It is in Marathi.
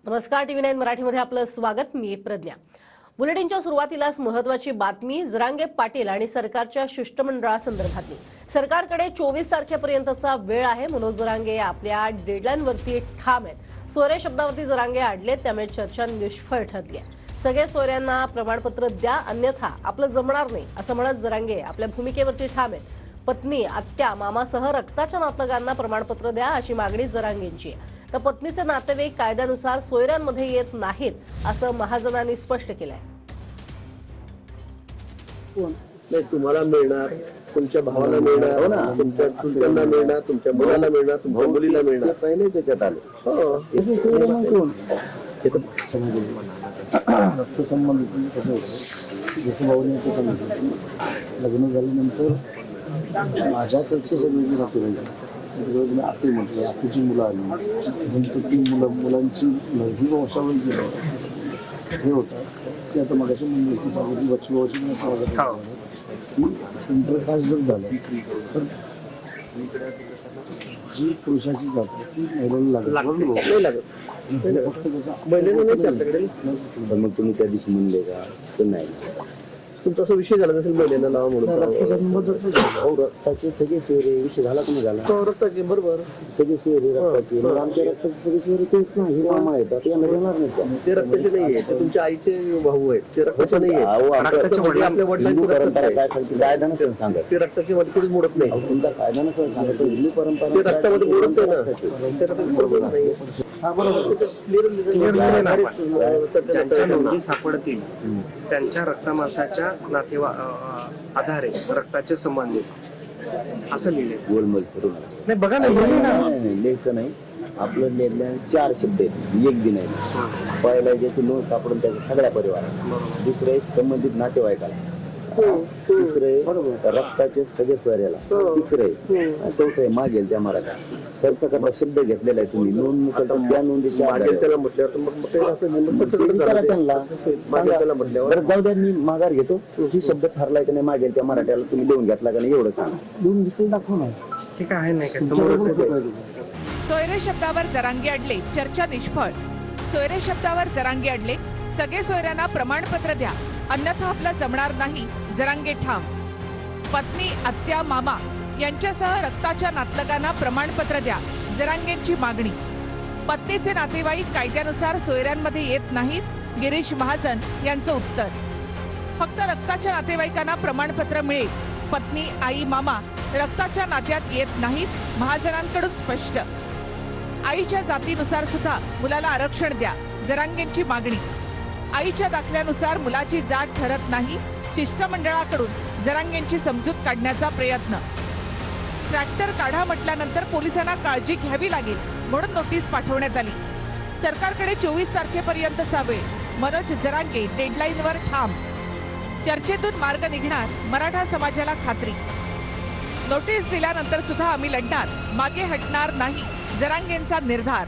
नमस्कार, TV9 मराठीमध्ये आपलं स्वागत. मी प्रज्ञा. बुलेटिनच्या सुरुवातीलाच महत्त्वाची बातमी जरांगे पाटील आणि सरकारच्या शिष्टमंडळासंदर्भातली. सरकारकडे 24 तारखेपर्यंतचा वेळ आहे. मनोज जरांगे आपल्या डेडलाईनवरती ठाम आहेत. सोयरे शब्दावरती जरांगे अडले, त्यामुळे चर्चा निष्फळ ठरली आहे. सगळे सोयऱ्यांना प्रमाणपत्र द्या, अन्यथा आपलं जमणार नाही असं म्हणत जरांगे आपल्या भूमिकेवरती ठाम आहेत. पत्नी, आत्या, मामासह रक्ताच्या नातलगांना प्रमाणपत्र द्या अशी मागणी जरांगेंची आहे. तर पत्नीचे नातेवाईक कायद्यानुसार सोयऱ्यांमध्ये येत नाहीत असं महाजनांनी स्पष्ट केलंय. नाही, तुम्हाला मिळणार, तुमच्या भावाला मिळणार, तुमच्या चुलत्यांना मिळणार, तुमच्या मुलाला मिळणार, तुमच्या मुलीला मिळणार. पहिले त्याच्यात आले रक्तसंबंध कसं होतं, जसं भाऊने लग्न झाल्यानंतर माझ्याकडचे सगळे नातेवाईक आती म्हटलं, आतीची मुलं आली, नंतर ती मुलांची ही वंशावळी केलं हे होतं की आता मगाशी मुंबईची सांगितली की इंटरकास्ट जर झालं तर जी पुरुषाची जाते ती महिलेला लागत फक्त कसं महिलेला नाही त्यांच्याकडे. मग तुम्ही त्या दिवशी म्हणले का तर नाही तुमचा असा विषय झाला नसेल महिलेला नाव म्हणून. रक्ताचे सगळे सोयरे विषय झाला की नाही झाला, रक्ताचे बरोबर सगळे सोयरे रक्ताचे, मग आमच्या रक्ताचे सगळे सोयरे तेच ना, ही मामा येतात यांना देणार नाही. ते रक्ताचे नाहीये, ते तुमच्या आईचे भाऊ आहेत, ते रक्ताचे नाहीये. आपल्या वडिलांची परंपरा काय सांगते, कायद्यानं सांगा ते रक्ताची मध्ये मोडत नाही. तुमच्या कायद्यानं सांगतो, हिंदू परंपरा ते रक्तामध्ये मोडत नाही ना, ते रक्ताची बरोबर नाही. ज्यांच्या नोंदी सापडतील त्यांच्या रक्तमासाच्या आधारे रक्ताचे संबंधित असं लिहिले. गोलमोल करून नाही बघा ना, लिहायचं नाही. आपलं लिहिलं 4 शब्द आहेत, एक दिन आहे. पहिला ज्याची नोंद सापडून त्याच्या सगळ्या परिवाराला, दुसरे संबंधित नातेवाईकाला, तिसरे रक्ताचे सगळे सोयऱ्याला, तिसरे चौथे मागेल त्या मराठा. सरसकटला शब्द घेतलेला आहे तुम्ही नोंद त्या नोंदीच्या जाऊ द्या, मी माघार घेतो, ही शब्द ठरलाय का नाही मागेल त्या मराठ्याला तुम्ही लिहून घेतला का नाही एवढं सांगा. लिहून घेतलं दाखव ना, ठीक आहे नाही का समोरच. सोयरे शब्दावर जरांगे अडले, चर्चा निष्फळ. सोयरे शब्दावर जरांगे अडले, सगळे सोयऱ्यांना प्रमाणपत्र द्या, अन्यथा आपलं जमणार नाही, जरांगे ठाम. पत्नी, आत्या, मामा यांच्यासह रक्ताच्या नातलगांना प्रमाणपत्र द्या, जरांगेंची मागणी. पत्नीचे नातेवाईक कायद्यानुसार सोयऱ्यांमध्ये येत नाहीत, गिरीश महाजन यांचं उत्तर. फक्त रक्ताच्या नातेवाईकांना प्रमाणपत्र मिळेल, पत्नी, आई, मामा रक्ताच्या नात्यात येत नाहीत, महाजनांकडून स्पष्ट. आईच्या जातीनुसार सुद्धा मुलाला आरक्षण द्या, जरांगेंची मागणी. आईच्या दाखल्यानुसार मुलाची जात ठरत नाही, शिष्टमंडळाकडून जरांगेंची समजूत काढण्याचा प्रयत्न. ट्रॅक्टर काढा म्हटल्यानंतर पोलिसांना काळजी घ्यावी लागेल म्हणून नोटीस पाठवण्यात आली. सरकारकडे 24 तारखेपर्यंतचा वेळ, मनोज जरांगे डेडलाईनवर ठाम. चर्चेतून मार्ग निघणार, मराठा समाजाला खात्री. नोटीस दिल्यानंतर सुद्धा आम्ही लढणार, मागे हटणार नाही, जरांगेंचा निर्धार.